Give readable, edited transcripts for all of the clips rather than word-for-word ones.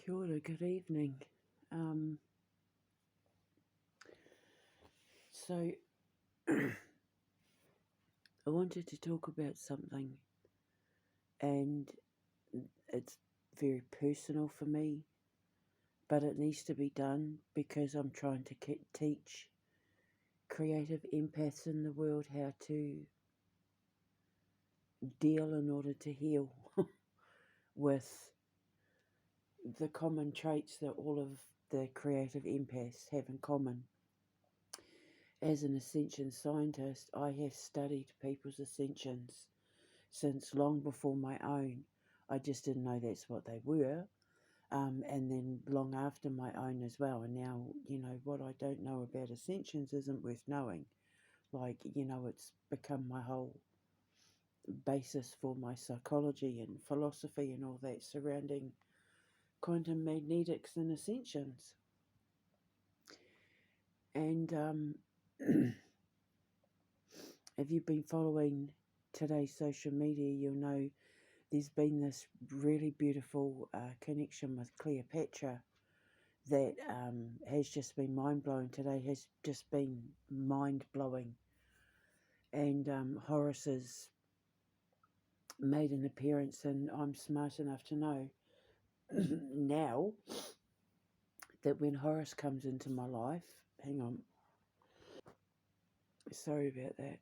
Kia ora, good evening. So I wanted to talk about something, and it's very personal for me, but it needs to be done because I'm trying to teach creative empaths in the world how to deal in order to heal with the common traits that all of the creative empaths have in common. As an ascension scientist, I have studied people's ascensions since long before my own. I just didn't know that's what they were. And then long after my own as well. And now, what I don't know about ascensions isn't worth knowing. It's become my whole basis for my psychology and philosophy and all that surrounding quantum magnetics and ascensions. And if you've been following today's social media, you'll know there's been this really beautiful connection with Cleopatra that has just been mind-blowing. Today has just been mind-blowing. And Horace has made an appearance, and I'm smart enough to know now that when Horace comes into my life, hang on, sorry about that.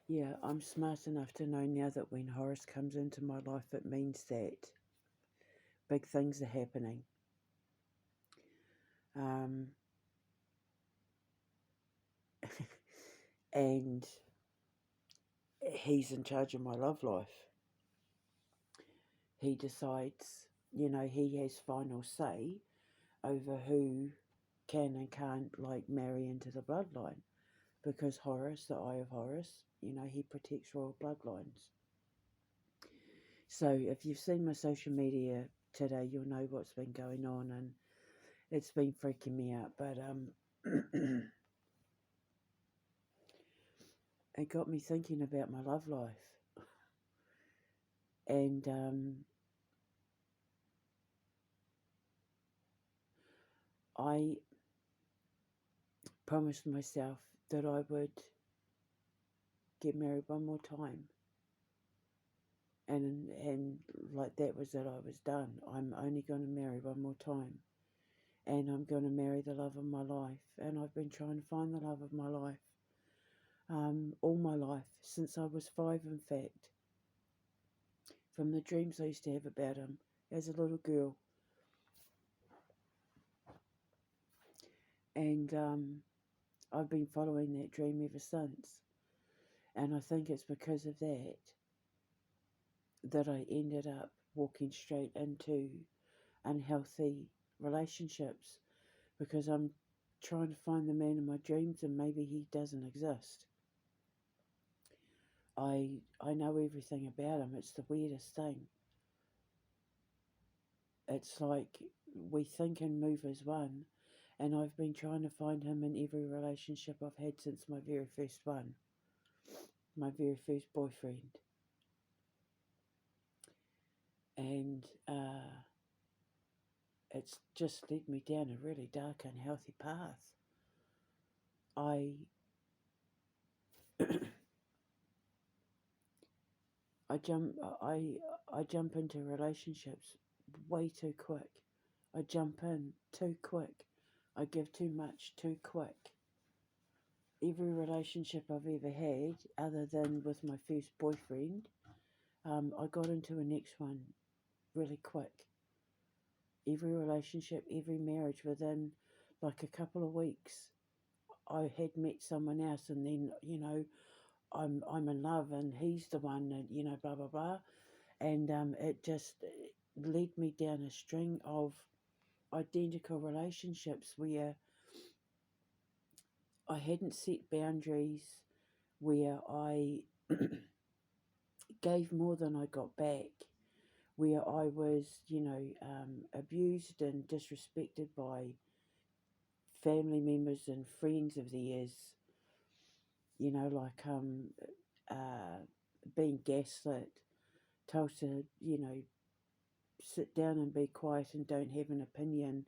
Yeah, I'm smart enough to know now that when Horace comes into my life, it means that big things are happening. And he's in charge of my love life. He decides, he has final say over who can and can't marry into the bloodline, because Horus, the Eye of Horus, he protects royal bloodlines. So if you've seen my social media today, you'll know what's been going on, and it's been freaking me out. But it got me thinking about my love life, and I promised myself that I would get married one more time, and like that was it. I was done. I'm only going to marry one more time, and I'm going to marry the love of my life. And I've been trying to find the love of my life all my life, since I was 5, in fact, from the dreams I used to have about him as a little girl. And I've been following that dream ever since. And I think it's because of that I ended up walking straight into unhealthy relationships, because I'm trying to find the man in my dreams and maybe he doesn't exist. I know everything about him. It's the weirdest thing. It's like we think and move as one, and I've been trying to find him in every relationship I've had since my very first one, my very first boyfriend. And it's just led me down a really dark, unhealthy path. I I jump into relationships way too quick. I jump in too quick. I give too much too quick. Every relationship I've ever had, other than with my first boyfriend, I got into a next one really quick. Every relationship, every marriage, within like a couple of weeks, I had met someone else, and then I'm in love, and he's the one that blah blah blah, and it just led me down a string of identical relationships where I hadn't set boundaries, where I gave more than I got back, where I was, abused and disrespected by family members and friends of theirs, uh, being gaslit, told to, sit down and be quiet and don't have an opinion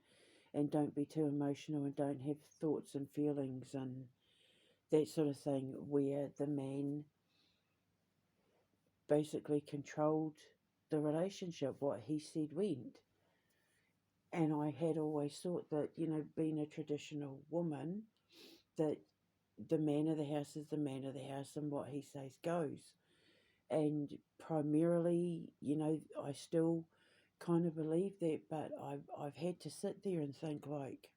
and don't be too emotional and don't have thoughts and feelings and that sort of thing, where the man basically controlled the relationship, what he said went. And I had always thought that, being a traditional woman, that the man of the house is the man of the house and what he says goes. And primarily, I still kind of believe that, but I've had to sit there and think, like,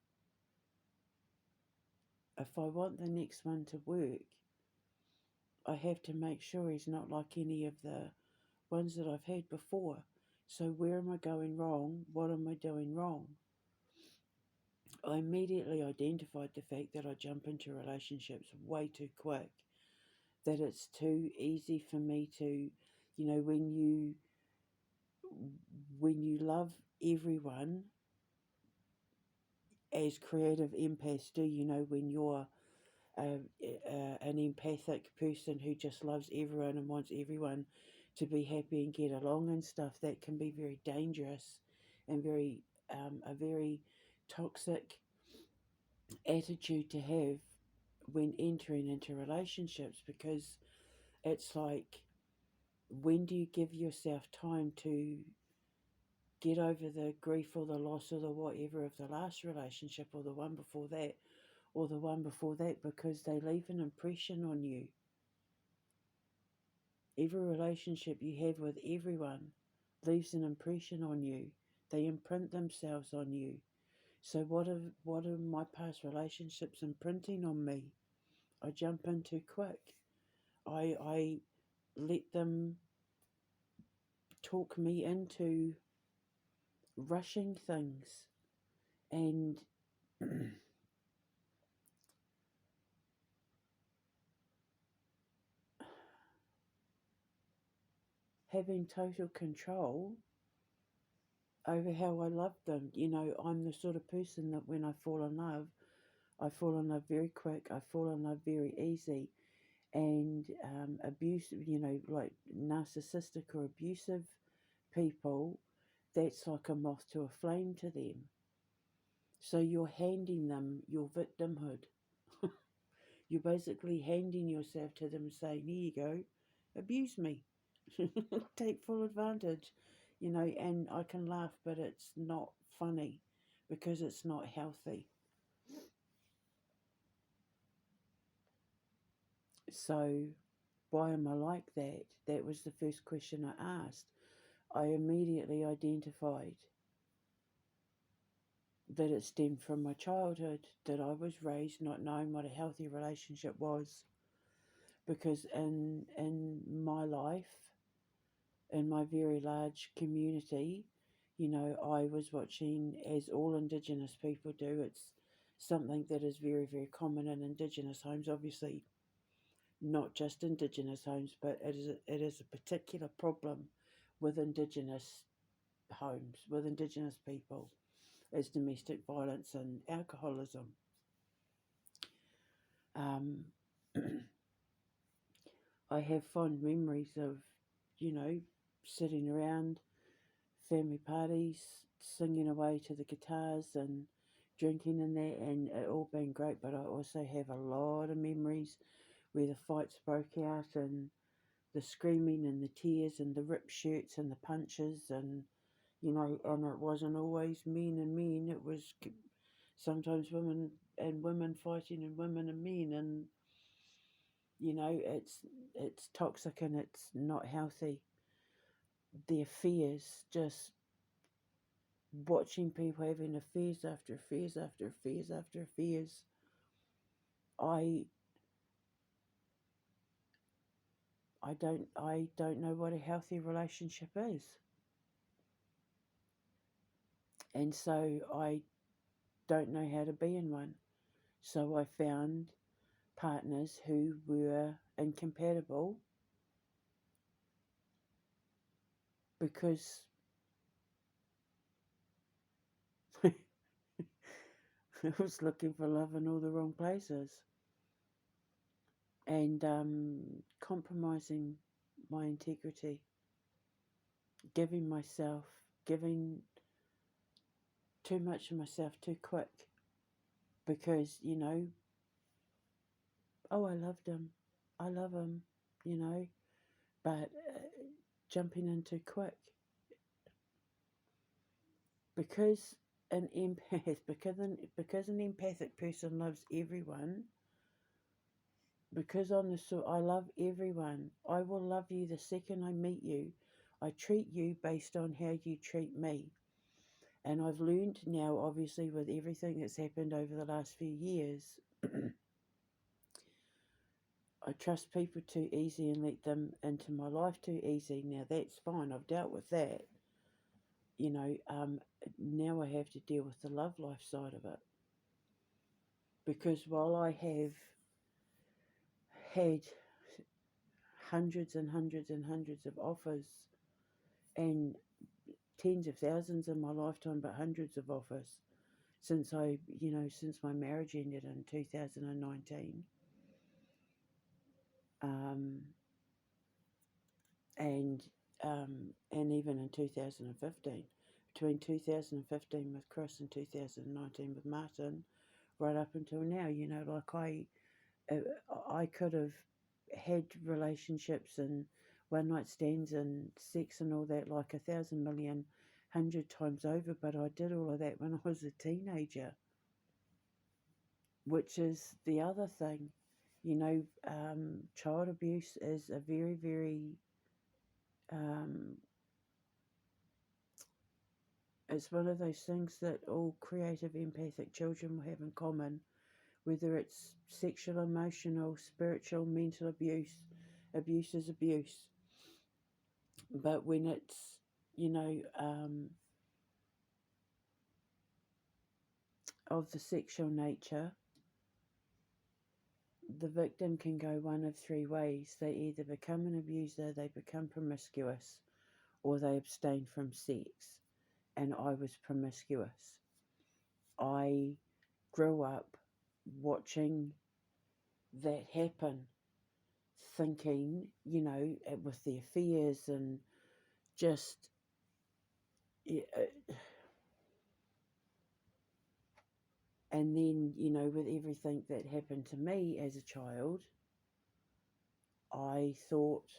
if I want the next one to work, I have to make sure he's not like any of the ones that I've had before. So where am I going wrong? What am I doing wrong? I immediately identified the fact that I jump into relationships way too quick, that it's too easy for me to, when you love everyone, as creative empaths do, when you're an empathic person who just loves everyone and wants everyone to be happy and get along and stuff, that can be very dangerous and a very toxic attitude to have when entering into relationships, because it's like, when do you give yourself time to get over the grief or the loss or the whatever of the last relationship or the one before that or the one before that, because they leave an impression on you. Every relationship you have with everyone leaves an impression on you. They imprint themselves on you. So what are my past relationships imprinting on me? I jump in too quick. I let them talk me into rushing things and having total control over how I love them. I'm the sort of person that when I fall in love very quick. I fall in love very easy. And abusive, like narcissistic or abusive people, that's like a moth to a flame to them. So you're handing them your victimhood. You're basically handing yourself to them, saying, here you go, abuse me. Take full advantage. And I can laugh, but it's not funny because it's not healthy. So why am I like that? That was the first question I asked. I immediately identified that it stemmed from my childhood, that I was raised not knowing what a healthy relationship was. Because in my life, in my very large community, I was watching, as all Indigenous people do, it's something that is very, very common in Indigenous homes, obviously not just Indigenous homes, but it is a particular problem with Indigenous homes, with Indigenous people, is domestic violence and alcoholism. Um, I have fond memories of, sitting around family parties, singing away to the guitars and drinking and that, and it all being great. But I also have a lot of memories where the fights broke out and the screaming and the tears and the ripped shirts and the punches and and it wasn't always men and men. It was sometimes women and women fighting and women and men, and it's toxic and it's not healthy. The affairs, just watching people having affairs after affairs after affairs after affairs. I I don't know what a healthy relationship is. And so I don't know how to be in one. So I found partners who were incompatible because I was looking for love in all the wrong places and compromising my integrity, giving myself giving too much of myself too quick because, oh, I loved him, I love him, but jumping in too quick because an empath, because an empathic person loves everyone. Because I'm the sort, I love everyone. I will love you the second I meet you. I treat you based on how you treat me. And I've learned now, obviously, with everything that's happened over the last few years, I trust people too easy and let them into my life too easy. Now that's fine. I've dealt with that. Now I have to deal with the love life side of it. Because while I have had hundreds and hundreds and hundreds of offers and tens of thousands in my lifetime, but hundreds of offers since since my marriage ended in 2019, and even in 2015, between 2015 with Chris and 2019 with Martin, right up until now. I could have had relationships and one night stands and sex and all that like 1,000,000,100 times over, but I did all of that when I was a teenager, which is the other thing. Child abuse is a very, very, um, it's one of those things that all creative, empathic children will have in common, whether it's sexual, emotional, spiritual, mental abuse. Abuse is abuse. But when it's, of the sexual nature, the victim can go one of three ways. They either become an abuser, they become promiscuous, or they abstain from sex. And I was promiscuous. I grew up watching that happen, thinking, with the affairs and just, and then, with everything that happened to me as a child, I thought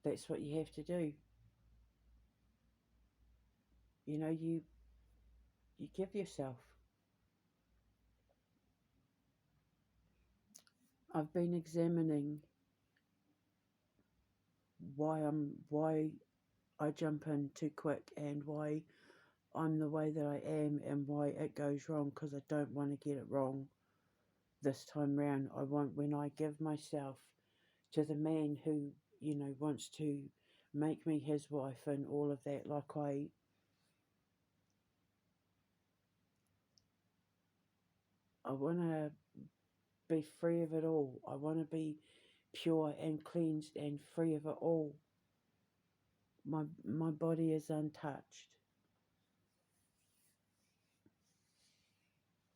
that's what you have to do. You give yourself. I've been examining why I jump in too quick and why I'm the way that I am and why it goes wrong, because I don't want to get it wrong this time round. I want, when I give myself to the man who, wants to make me his wife and all of that, like I want to be free of it all. I want to be pure and cleansed and free of it all. My body is untouched.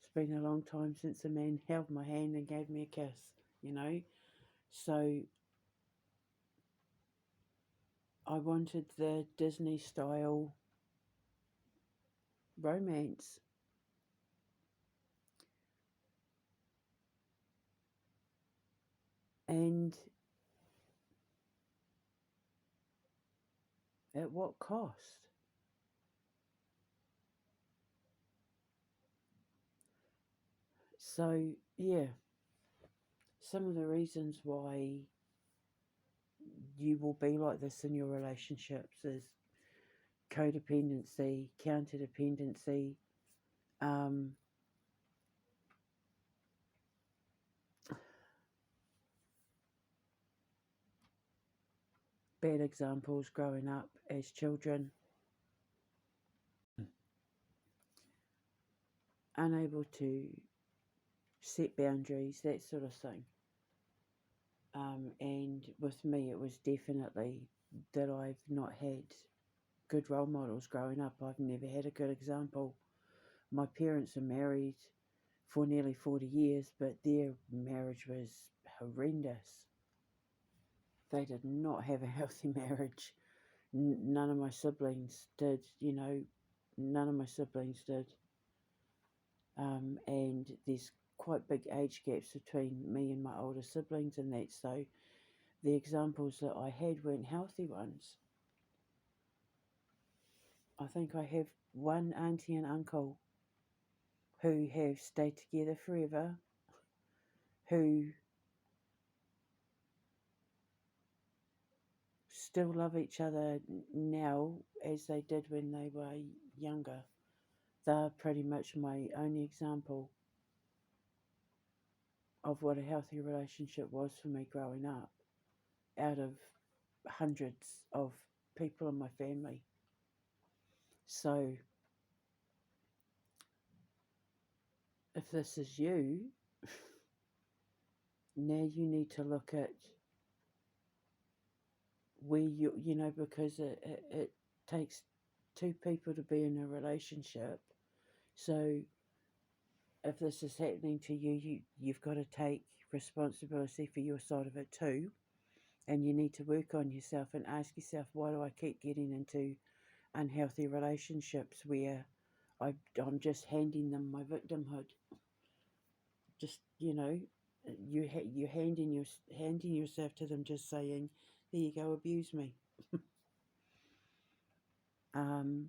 It's been a long time since a man held my hand and gave me a kiss. So I wanted the Disney style romance. And at what cost? So, yeah, some of the reasons why you will be like this in your relationships is codependency, counterdependency, bad examples growing up as children, unable to set boundaries, that sort of thing. And with me, it was definitely that I've not had good role models growing up. I've never had a good example. My parents are married for nearly 40 years, but their marriage was horrendous. They did not have a healthy marriage. None of my siblings did, none of my siblings did. And there's quite big age gaps between me and my older siblings, and that, so the examples that I had weren't healthy ones. I think I have one auntie and uncle who have stayed together forever, who still love each other now as they did when they were younger. They're pretty much my only example of what a healthy relationship was for me growing up, out of hundreds of people in my family. So, if this is you, now you need to look at where because it takes two people to be in a relationship. So, if this is happening to you, you've got to take responsibility for your side of it too. And you need to work on yourself and ask yourself, why do I keep getting into unhealthy relationships where I'm just handing them my victimhood? Just, you're handing yourself to them, just saying, there you go, abuse me. um,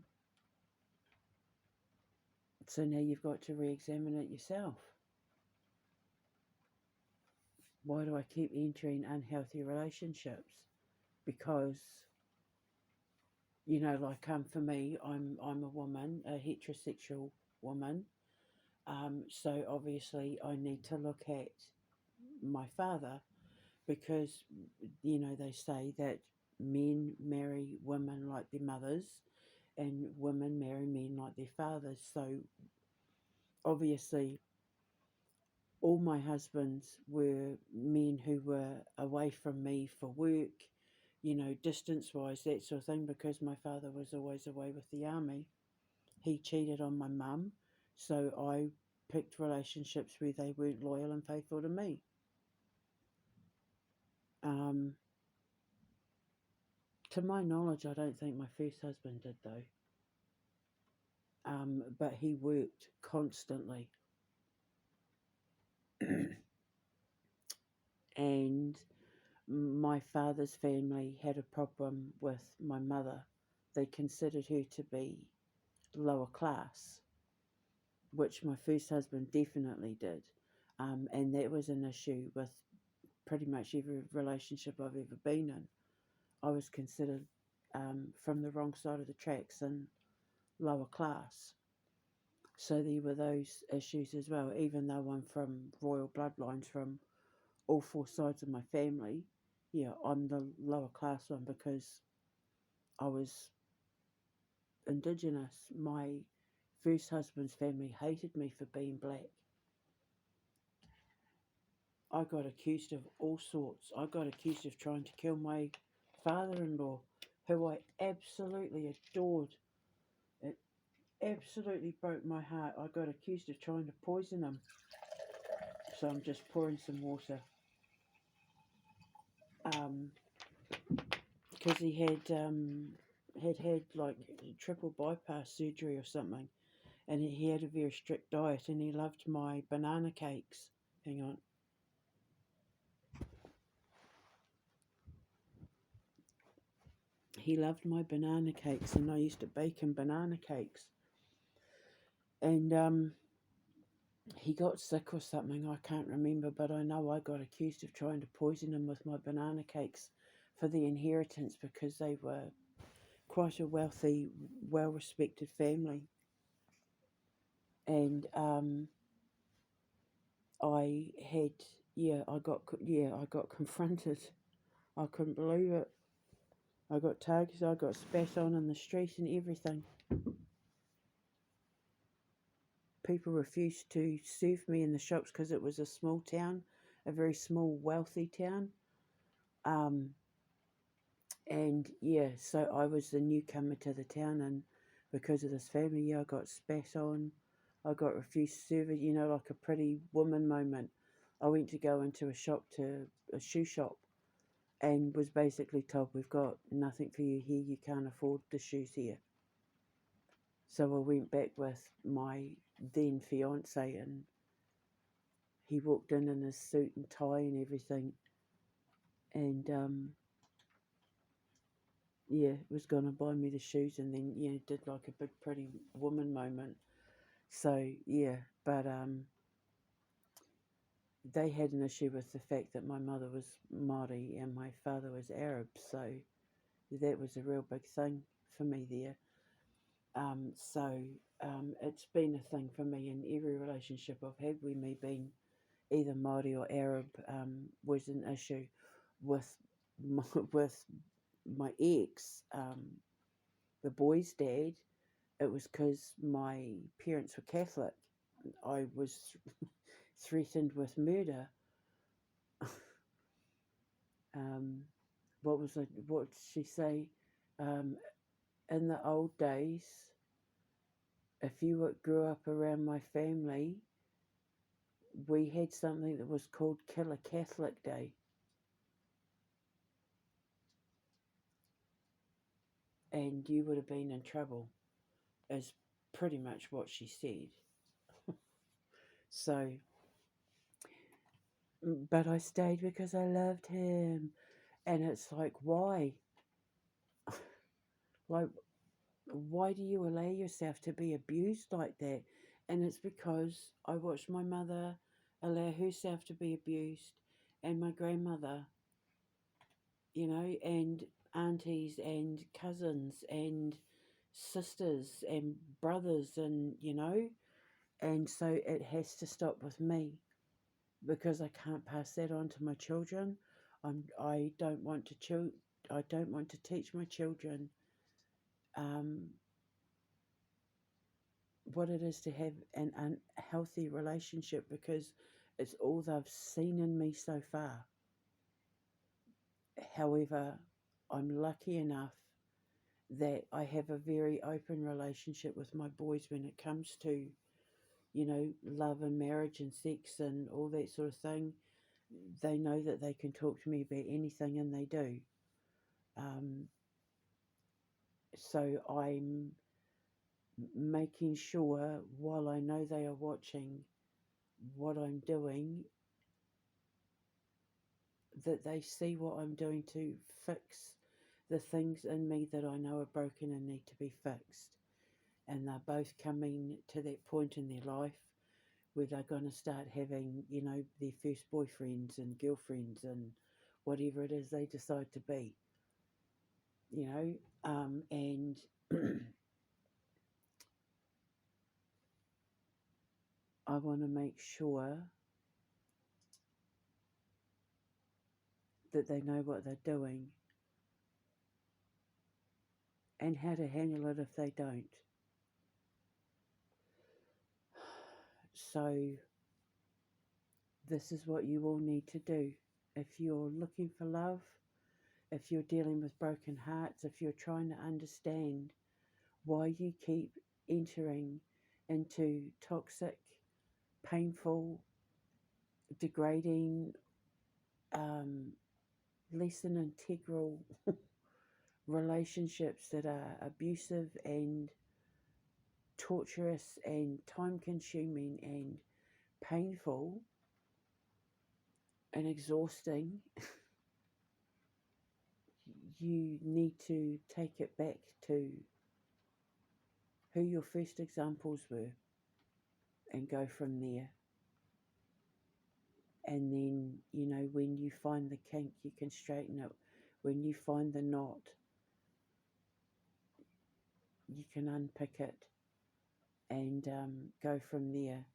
so now you've got to re-examine it yourself. Why do I keep entering unhealthy relationships? Because, for me, I'm a woman, a heterosexual woman. So obviously I need to look at my father, because, they say that men marry women like their mothers and women marry men like their fathers. So obviously all my husbands were men who were away from me for work, distance wise, that sort of thing, because my father was always away with the army. He cheated on my mum, so I picked relationships where they weren't loyal and faithful to me. Um, to my knowledge, I don't think my first husband did, though. But he worked constantly. And my father's family had a problem with my mother. They considered her to be lower class, which my first husband definitely did. And that was an issue with pretty much every relationship I've ever been in. I was considered from the wrong side of the tracks and lower class. So there were those issues as well, even though I'm from royal bloodlines from all four sides of my family. Yeah, I'm the lower class one because I was indigenous. My first husband's family hated me for being black. I got accused of all sorts. I got accused of trying to kill my father-in-law, who I absolutely adored. It absolutely broke my heart. I got accused of trying to poison him. So I'm just pouring some water. Because he had like triple bypass surgery or something, and he had a very strict diet, and he loved my banana cakes. Hang on. He loved my banana cakes, and I used to bake him banana cakes. And he got sick or something, I can't remember, but I know I got accused of trying to poison him with my banana cakes for the inheritance, because they were quite a wealthy, well-respected family. And I got confronted. I couldn't believe it. I got tagged, I got spat on in the street and everything. People refused to serve me in the shops because it was a small town, a very small, wealthy town. And yeah, so I was the newcomer to the town, and because of this family, I got spat on. I got refused service, like a pretty woman moment. I went to go into a shoe shop, and was basically told, we've got nothing for you here, you can't afford the shoes here. So I went back with my then fiance, and he walked in his suit and tie and everything, and yeah, was gonna buy me the shoes, and then yeah, did like a big pretty woman moment. So yeah, but they had an issue with the fact that my mother was Māori and my father was Arab, so that was a real big thing for me there. So it's been a thing for me in every relationship I've had where me being either Māori or Arab was an issue with with my ex, the boy's dad. It was because my parents were Catholic. I was threatened with murder. um, what was it? What did she say? Um, in the old days, if you grew up around my family, we had something that was called Killer Catholic Day, and you would have been in trouble, is pretty much what she said. So, but I stayed because I loved him, and it's like, why? Like, why do you allow yourself to be abused like that? And it's because I watched my mother allow herself to be abused, and my grandmother, and aunties and cousins and sisters and brothers, and so it has to stop with me because I can't pass that on to my children. I don't want I don't want to teach my children um, what it is to have an unhealthy relationship, because it's all they've seen in me so far. However, I'm lucky enough that I have a very open relationship with my boys when it comes to, love and marriage and sex and all that sort of thing. They know that they can talk to me about anything, and they do. Um, so I'm making sure, while I know they are watching what I'm doing, that they see what I'm doing to fix the things in me that I know are broken and need to be fixed. And they're both coming to that point in their life where they're going to start having, their first boyfriends and girlfriends and whatever it is they decide to be, and I want to make sure that they know what they're doing and how to handle it if they don't. So this is what you all need to do. If you're looking for love, if you're dealing with broken hearts, if you're trying to understand why you keep entering into toxic, painful, degrading, um, less than integral relationships that are abusive and torturous and time consuming and painful and exhausting, you need to take it back to who your first examples were and go from there. And then, when you find the kink, you can straighten it. When you find the knot, you can unpick it and go from there.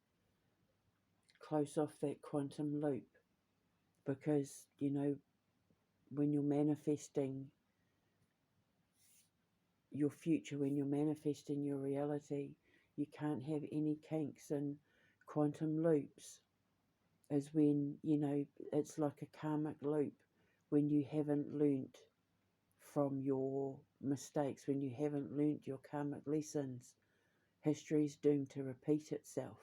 Close off that quantum loop, because, when you're manifesting your future, when you're manifesting your reality, you can't have any kinks and quantum loops. Is when, it's like a karmic loop. When you haven't learnt from your mistakes, when you haven't learnt your karmic lessons, history is doomed to repeat itself.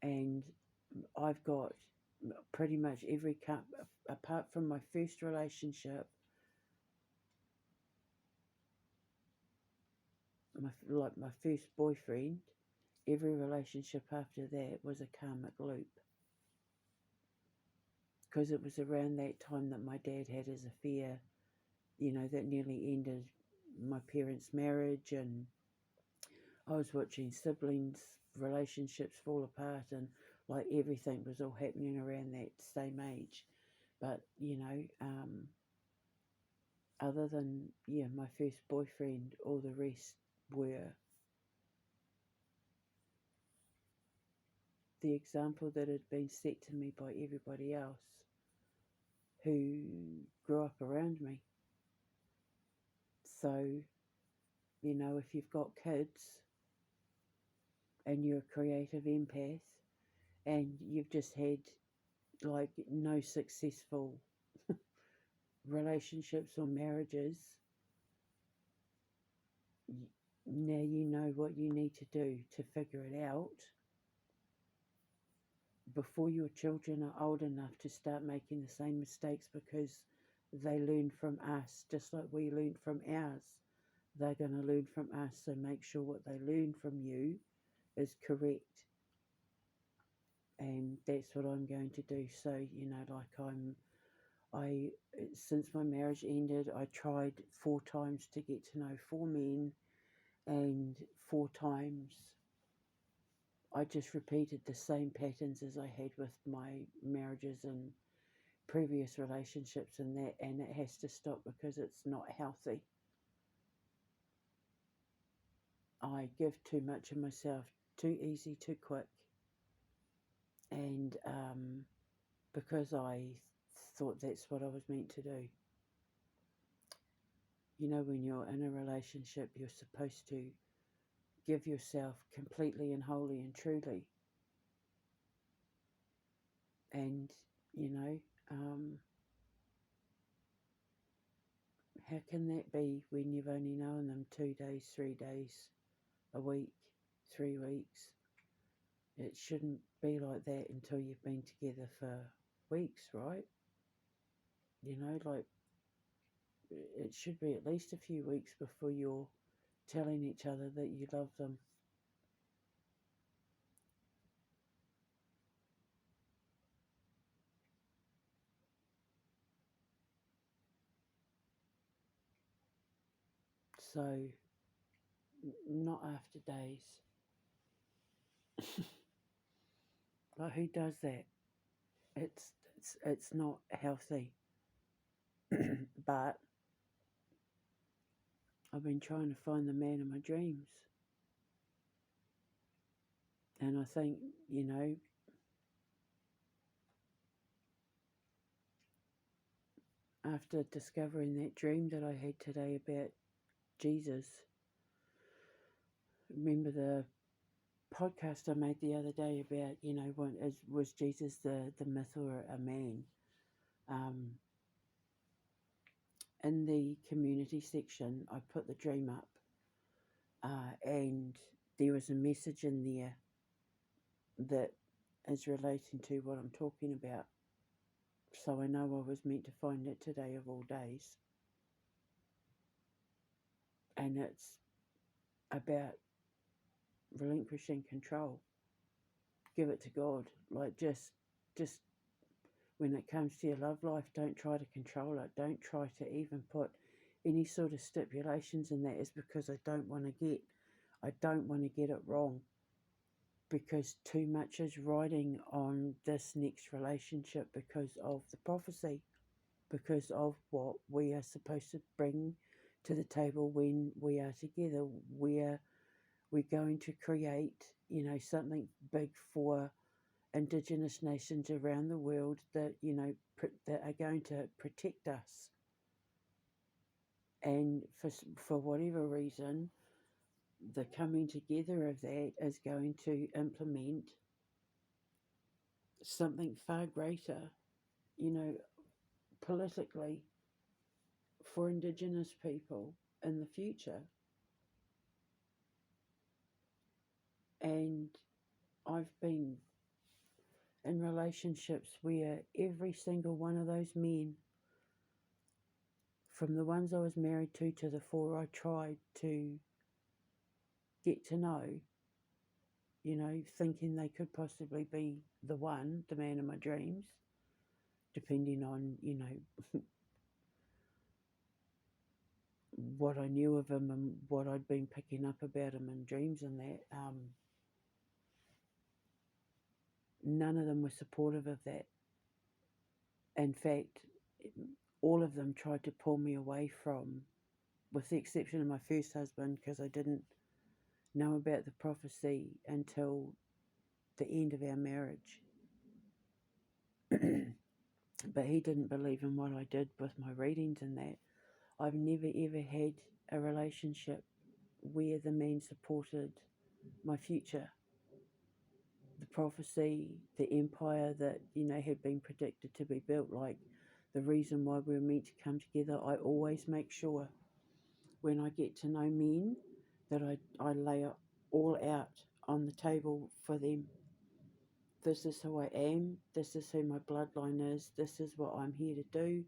And I've got pretty much every apart from my first relationship, my first boyfriend, every relationship after that was a karmic loop. Because it was around that time that my dad had his affair, that nearly ended my parents' marriage, and I was watching siblings' relationships fall apart, and like everything was all happening around that same age. But other than my first boyfriend, all the rest were the example that had been set to me by everybody else who grew up around me. So, if you've got kids and you're a creative empath and you've just had like no successful relationships or marriages, now you know what you need to do to figure it out before your children are old enough to start making the same mistakes, because they learn from us just like we learned from ours. They're going to learn from us, so make sure what they learn from you is correct. And that's what I'm going to do. So, I since my marriage ended, I tried 4 times to get to know 4 men, and 4 times I just repeated the same patterns as I had with my marriages and previous relationships, and it has to stop because it's not healthy. I give too much of myself too easy, too quick, and because I thought that's what I was meant to do. When you're in a relationship, you're supposed to give yourself completely and wholly and truly. And, how can that be when you've only known them 2 days, 3 days, a week, 3 weeks? It shouldn't be like that until you've been together for weeks, right? Like it should be at least a few weeks before you're telling each other that you love them. So, not after days. Like, who does that? It's not healthy. But I've been trying to find the man of my dreams. And I think, after discovering that dream that I had today about Jesus, remember the podcast I made the other day about, was Jesus the myth or a man? In the community section, I put the dream up, and there was a message in there that is relating to what I'm talking about. So I know I was meant to find it today of all days. And it's about relinquishing control. Give it to God. Like just when it comes to your love life, don't try to control it. Don't try to even put any sort of stipulations in that. Is because I don't want to get it wrong. Because too much is riding on this next relationship because of the prophecy, because of what we are supposed to bring to the table when we are together. We're going to create, something big for Indigenous nations around the world that, that are going to protect us. And for whatever reason, the coming together of that is going to implement something far greater, politically, for Indigenous people in the future. And I've been in relationships where every single one of those men, from the ones I was married to the four I tried to get to know, thinking they could possibly be the one, the man of my dreams, depending on, what I knew of him and what I'd been picking up about him in dreams and that. None of them were supportive of that. In fact, all of them tried to pull me away from, with the exception of my first husband, because I didn't know about the prophecy until the end of our marriage. But he didn't believe in what I did with my readings and that. I've never ever had a relationship where the man supported my future, the prophecy, the empire that, had been predicted to be built, like the reason why we were meant to come together. I always make sure when I get to know men that I lay it all out on the table for them. This is who I am, this is who my bloodline is, this is what I'm here to do,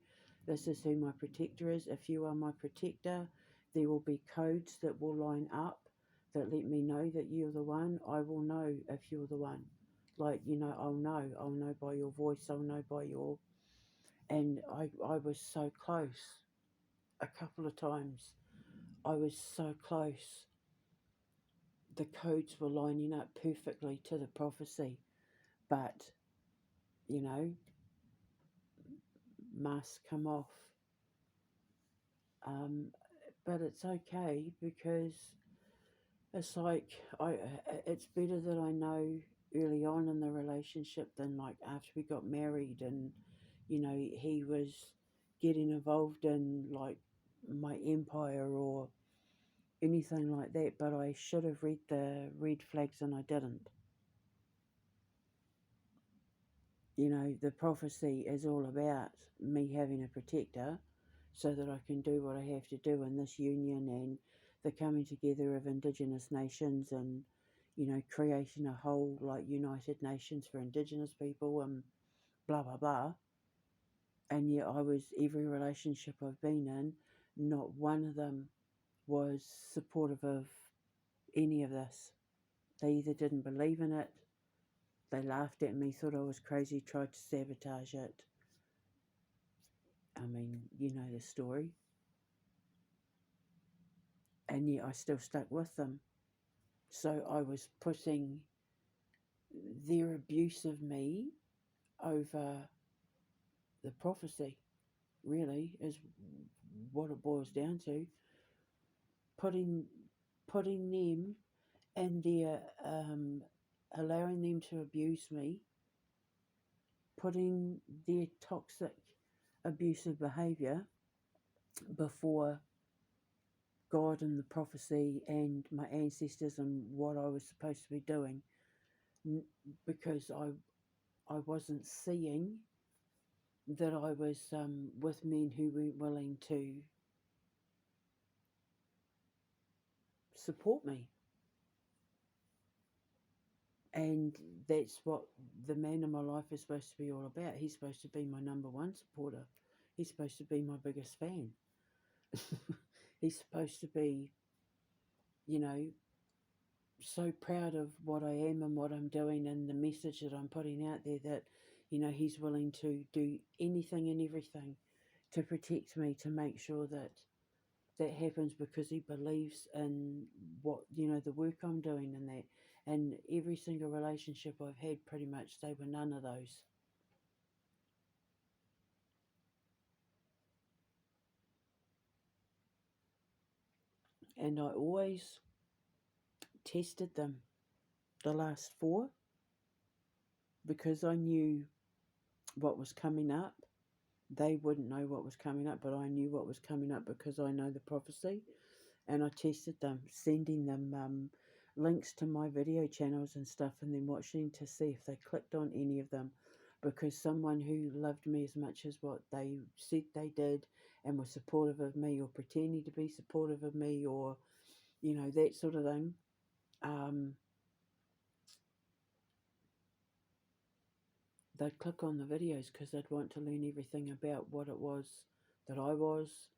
this is who my protector is. If you are my protector, there will be codes that will line up that let me know that you're the one. I will know if you're the one. Like, I'll know by your voice, I'll know by your... And I was so close a couple of times. I was so close. The codes were lining up perfectly to the prophecy. But, masks come off. But it's okay, because it's like, it's better that I know early on in the relationship than like after we got married and, he was getting involved in like my empire or anything like that. But I should have read the red flags and I didn't. The prophecy is all about me having a protector so that I can do what I have to do in this union and the coming together of Indigenous nations and, creating a whole like United Nations for Indigenous people and blah, blah, blah. And yet every relationship I've been in, not one of them was supportive of any of this. They either didn't believe in it, they laughed at me, thought I was crazy, tried to sabotage it. I mean, you know the story. And yet I still stuck with them. So I was putting their abuse of me over the prophecy, really, is what it boils down to. Putting them and their allowing them to abuse me, putting their toxic, abusive behaviour before God and the prophecy and my ancestors and what I was supposed to be doing, because I wasn't seeing that I was with men who weren't willing to support me. And that's what the man in my life is supposed to be all about. He's supposed to be my number one supporter. He's supposed to be my biggest fan. He's supposed to be, so proud of what I am and what I'm doing and the message that I'm putting out there that, he's willing to do anything and everything to protect me, to make sure that happens, because he believes in what, the work I'm doing and that. And every single relationship I've had, pretty much, they were none of those. And I always tested them, the last four, because I knew what was coming up. They wouldn't know what was coming up, but I knew what was coming up because I know the prophecy. And I tested them, sending them links to my video channels and stuff, and then watching to see if they clicked on any of them, because someone who loved me as much as what they said they did and was supportive of me or pretending to be supportive of me, or that sort of thing, they'd click on the videos because they'd want to learn everything about what it was that I was,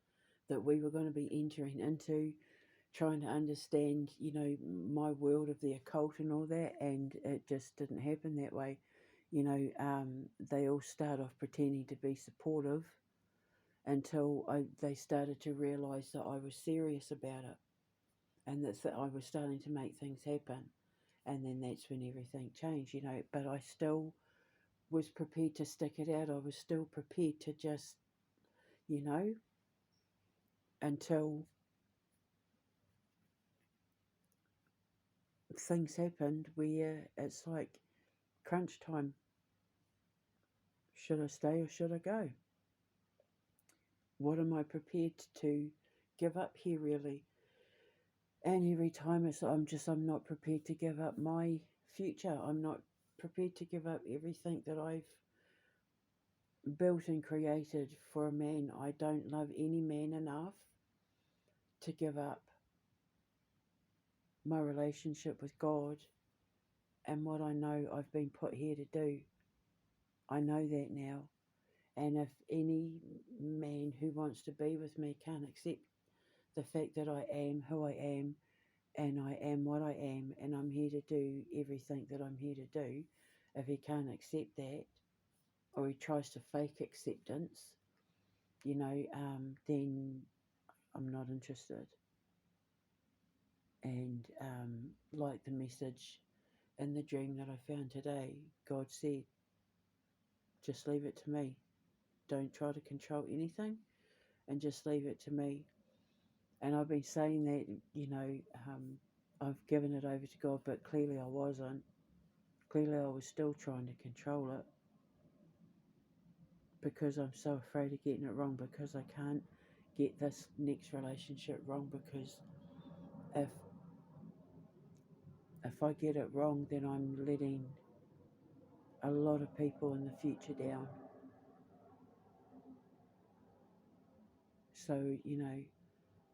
that we were going to be entering into, trying to understand, my world of the occult and all that, and it just didn't happen that way. They all start off pretending to be supportive until they started to realise that I was serious about it, and that I was starting to make things happen. And then that's when everything changed, But I still was prepared to stick it out. I was still prepared to just, you know, until things happened where it's like crunch time. Should I stay or should I go? What am I prepared to give up here, really? And every time I'm not prepared to give up my future. I'm not prepared to give up everything that I've built and created for a man. I don't love any man enough to give up my relationship with God and what I know I've been put here to do. I know that now. And if any man who wants to be with me can't accept the fact that I am who I am, and I am what I am, and I'm here to do everything that I'm here to do, if he can't accept that, or he tries to fake acceptance, then I'm not interested. And like the message in the dream that I found today, God said, just leave it to me. Don't try to control anything, and just leave it to me. And I've been saying that, I've given it over to God, but clearly I wasn't. Clearly I was still trying to control it, because I'm so afraid of getting it wrong, because I can't get this next relationship wrong, because if I get it wrong, then I'm letting a lot of people in the future down. So,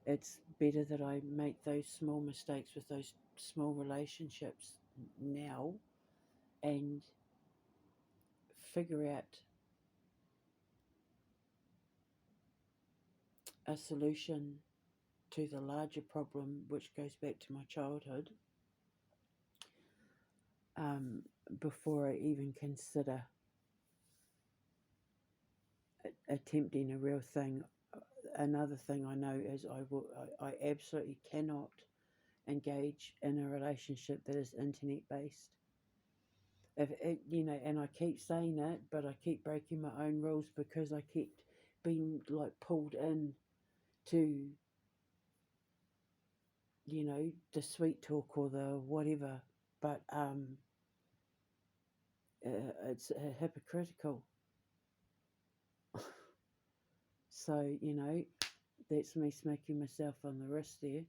it's better that I make those small mistakes with those small relationships now, and figure out a solution to the larger problem, which goes back to my childhood, before I even consider attempting a real thing. Another thing I know is I absolutely cannot engage in a relationship that is internet based. If it, and I keep saying it, but I keep breaking my own rules, because I keep being like pulled in to, the sweet talk or the whatever. But it's hypocritical. So, that's me smacking myself on the wrist there.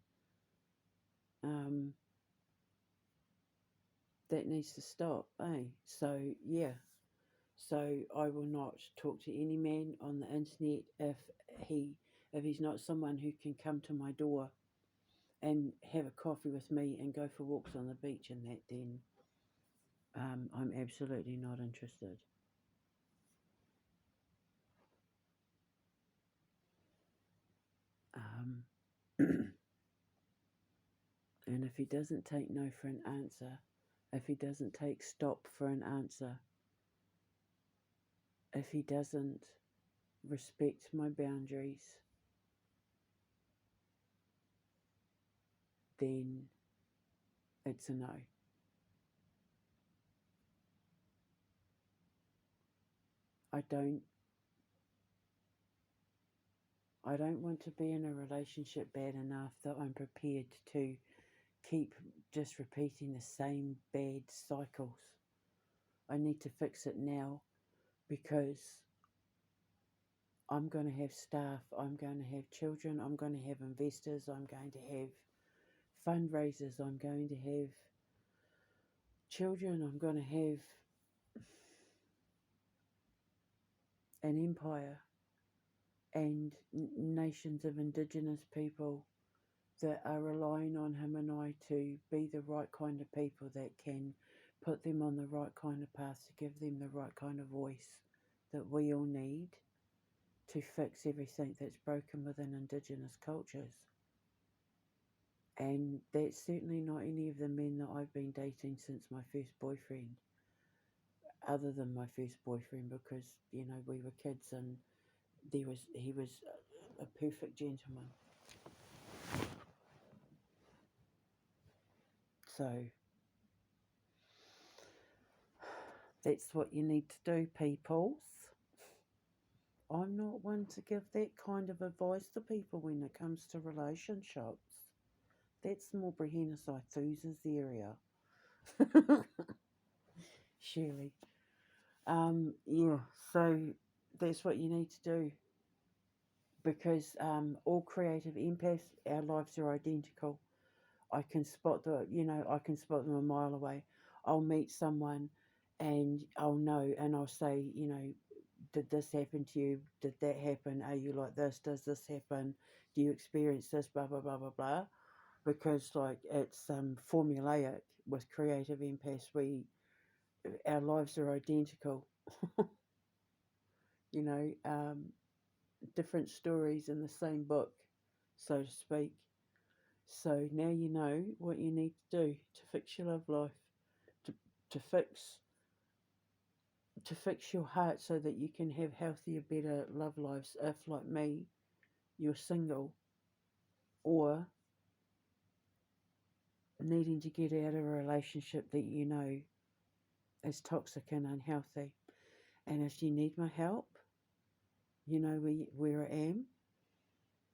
That needs to stop, eh? So, yeah. So I will not talk to any man on the internet if he's not someone who can come to my door and have a coffee with me and go for walks on the beach and that, then I'm absolutely not interested. And if he doesn't take no for an answer, if he doesn't take stop for an answer, if he doesn't respect my boundaries, then it's a no. I don't want to be in a relationship bad enough that I'm prepared to keep just repeating the same bad cycles. I need to fix it now, because I'm going to have staff, I'm going to have children, I'm going to have investors, I'm going to have fundraisers, I'm going to have children, I'm going to have an empire, and nations of indigenous people that are relying on him and I to be the right kind of people that can put them on the right kind of path, to give them the right kind of voice that we all need to fix everything that's broken within Indigenous cultures. And that's certainly not any of the men that I've been dating since my first boyfriend, other than my first boyfriend, because, you know, we were kids and he was a perfect gentleman. So that's what you need to do, peoples. I'm not one to give that kind of advice to people when it comes to relationships. That's more Brehena Thuza's area. Surely. Yeah, so that's what you need to do, because all creative empaths, our lives are identical. I can spot I can spot them a mile away. I'll meet someone and I'll know, and I'll say, did this happen to you? Did that happen? Are you like this? Does this happen? Do you experience this? Blah, blah, blah, blah, blah. Because, like, it's formulaic with creative empaths. Our lives are identical. you know, um, Different stories in the same book, so to speak. So now you know what you need to do to fix your love life, to, to fix to fix your heart so that you can have healthier, better love lives. If, like me, you're single or needing to get out of a relationship that you know is toxic and unhealthy. And if you need my help, you know where I am.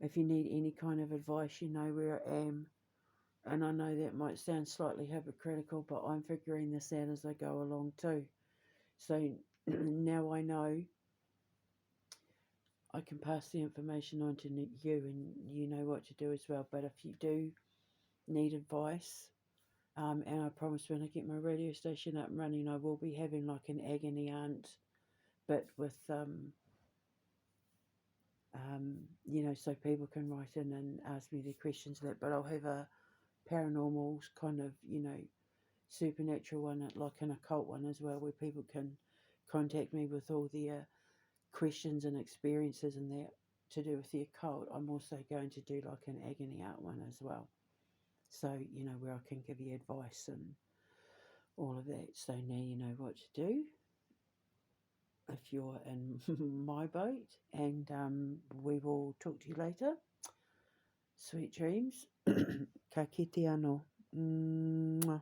If you need any kind of advice, you know where I am. And I know that might sound slightly hypocritical, but I'm figuring this out as I go along too. So now I know I can pass the information on to you, and you know what to do as well. But if you do need advice, and I promise when I get my radio station up and running, I will be having like an agony aunt bit with, so people can write in and ask me their questions. But I'll have a paranormal kind of, supernatural one, like an occult one as well, where people can contact me with all their questions and experiences and that to do with the occult. I'm also going to do like an agony aunt one as well. So, where I can give you advice and all of that. So now you know what to do if you're in my boat. And we will talk to you later. Sweet dreams. Ka kite anō. Mwah.